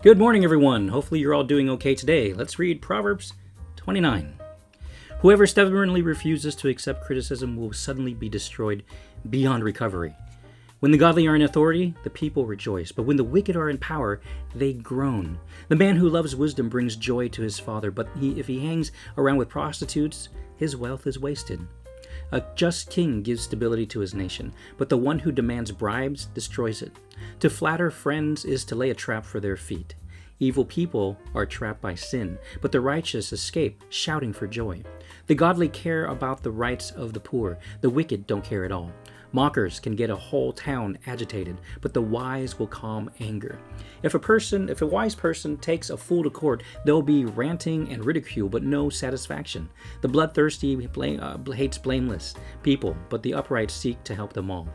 Good morning, everyone. Hopefully you're all doing okay today. Let's read Proverbs 29. Whoever stubbornly refuses to accept criticism will suddenly be destroyed beyond recovery. When the godly are in authority, the people rejoice, but when the wicked are in power, they groan. The man who loves wisdom brings joy to his father, but if he hangs around with prostitutes, his wealth is wasted. A just king gives stability to his nation, but the one who demands bribes destroys it. To flatter friends is to lay a trap for their feet. Evil people are trapped by sin, but the righteous escape, shouting for joy. The godly care about the rights of the poor, the wicked don't care at all. Mockers can get a whole town agitated, but the wise will calm anger. If a wise person takes a fool to court, there'll be ranting and ridicule, but no satisfaction. The bloodthirsty hates blameless people, but the upright seek to help them all.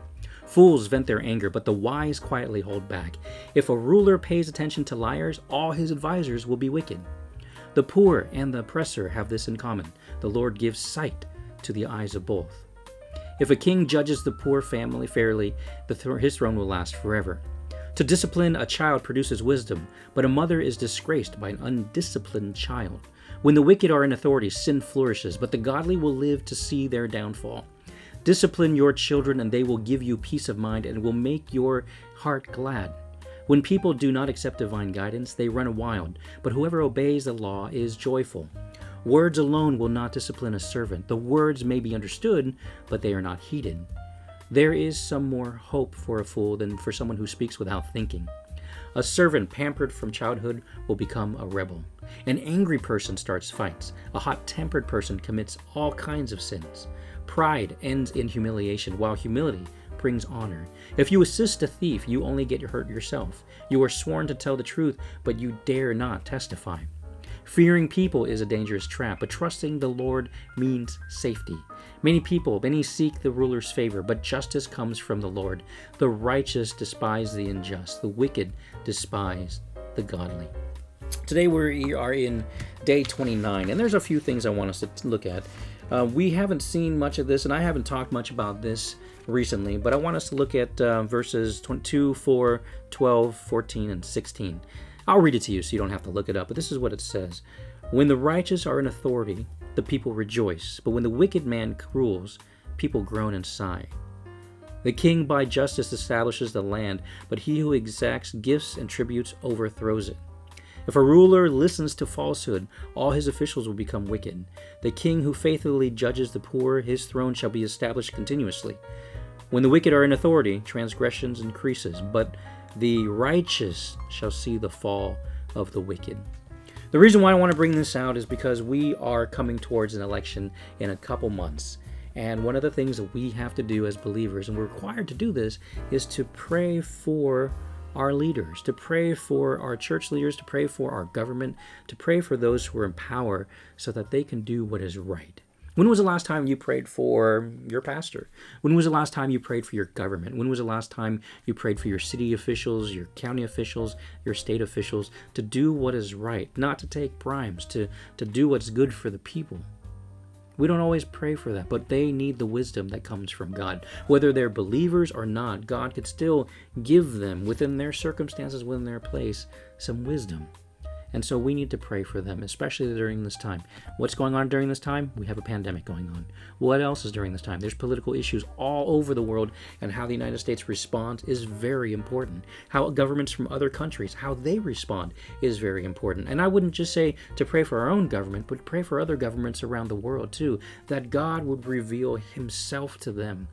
Fools vent their anger, but the wise quietly hold back. If a ruler pays attention to liars, all his advisors will be wicked. The poor and the oppressor have this in common. The Lord gives sight to the eyes of both. If a king judges the poor family fairly, his throne will last forever. To discipline a child produces wisdom, but a mother is disgraced by an undisciplined child. When the wicked are in authority, sin flourishes, but the godly will live to see their downfall. Discipline your children, and they will give you peace of mind and will make your heart glad. When people do not accept divine guidance, they run wild, but whoever obeys the law is joyful. Words alone will not discipline a servant. The words may be understood, but they are not heeded. There is some more hope for a fool than for someone who speaks without thinking. A servant pampered from childhood will become a rebel. An angry person starts fights. A hot-tempered person commits all kinds of sins. Pride ends in humiliation, while humility brings honor. If you assist a thief, you only get hurt yourself. You are sworn to tell the truth, but you dare not testify. Fearing people is a dangerous trap, but trusting the Lord means safety. Many seek the ruler's favor, but justice comes from the Lord. The righteous despise the unjust. The wicked despise the godly. Today we are in day 29, and there's a few things I want us to look at. We haven't seen much of this, and I haven't talked much about this recently, but I want us to look at verses 22, 4, 12, 14, and 16. I'll read it to you so you don't have to look it up, but this is what it says. When the righteous are in authority, the people rejoice, but when the wicked man rules, people groan and sigh. The king by justice establishes the land, but he who exacts gifts and tributes overthrows it. If a ruler listens to falsehood, all his officials will become wicked. The king who faithfully judges the poor, his throne shall be established continuously. When the wicked are in authority, transgressions increases, but the righteous shall see the fall of the wicked. The reason why I want to bring this out is because we are coming towards an election in a couple months. And one of the things that we have to do as believers, and we're required to do this, is to pray for our leaders, to pray for our church leaders, to pray for our government, to pray for those who are in power so that they can do what is right. When was the last time you prayed for your pastor? When was the last time you prayed for your government? When was the last time you prayed for your city officials, your county officials, your state officials to do what is right, not to take bribes, to do what's good for the people? We don't always pray for that, but they need the wisdom that comes from God. Whether they're believers or not, God could still give them, within their circumstances, within their place, some wisdom. And so we need to pray for them, especially during this time. What's going on during this time? We have a pandemic going on. What else is during this time? There's political issues all over the world, and how the United States responds is very important. How governments from other countries, how they respond is very important. And I wouldn't just say to pray for our own government, but pray for other governments around the world too, that God would reveal himself to them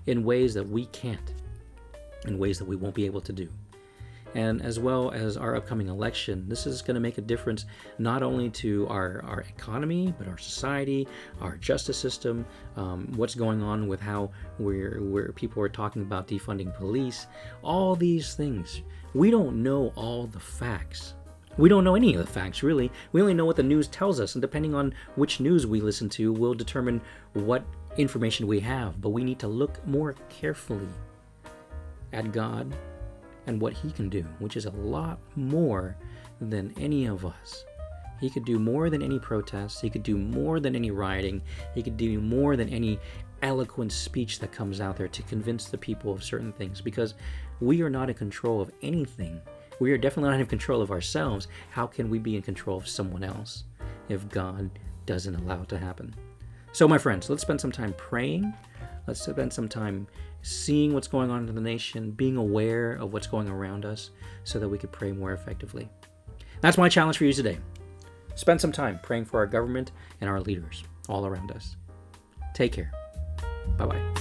in ways that we can't, in ways that we won't be able to do. And as well as our upcoming election, this is going to make a difference not only to our economy, but our society, our justice system, what's going on with how where people are talking about defunding police, all these things. We don't know all the facts. We don't know any of the facts, really. We only know what the news tells us, and depending on which news we listen to will determine what information we have. But we need to look more carefully at God and what he can do, which is a lot more than any of us. He could do more than any protests. He could do more than any rioting. He could do more than any eloquent speech that comes out there to convince the people of certain things, because we are not in control of anything. we are definitely not in control of ourselves, how can we be in control of someone else if God doesn't allow it to happen? So, my friends, let's spend some time praying. Let's spend some time seeing what's going on in the nation, being aware of what's going around us so that we could pray more effectively. That's my challenge for you today. Spend some time praying for our government and our leaders all around us. Take care. Bye-bye.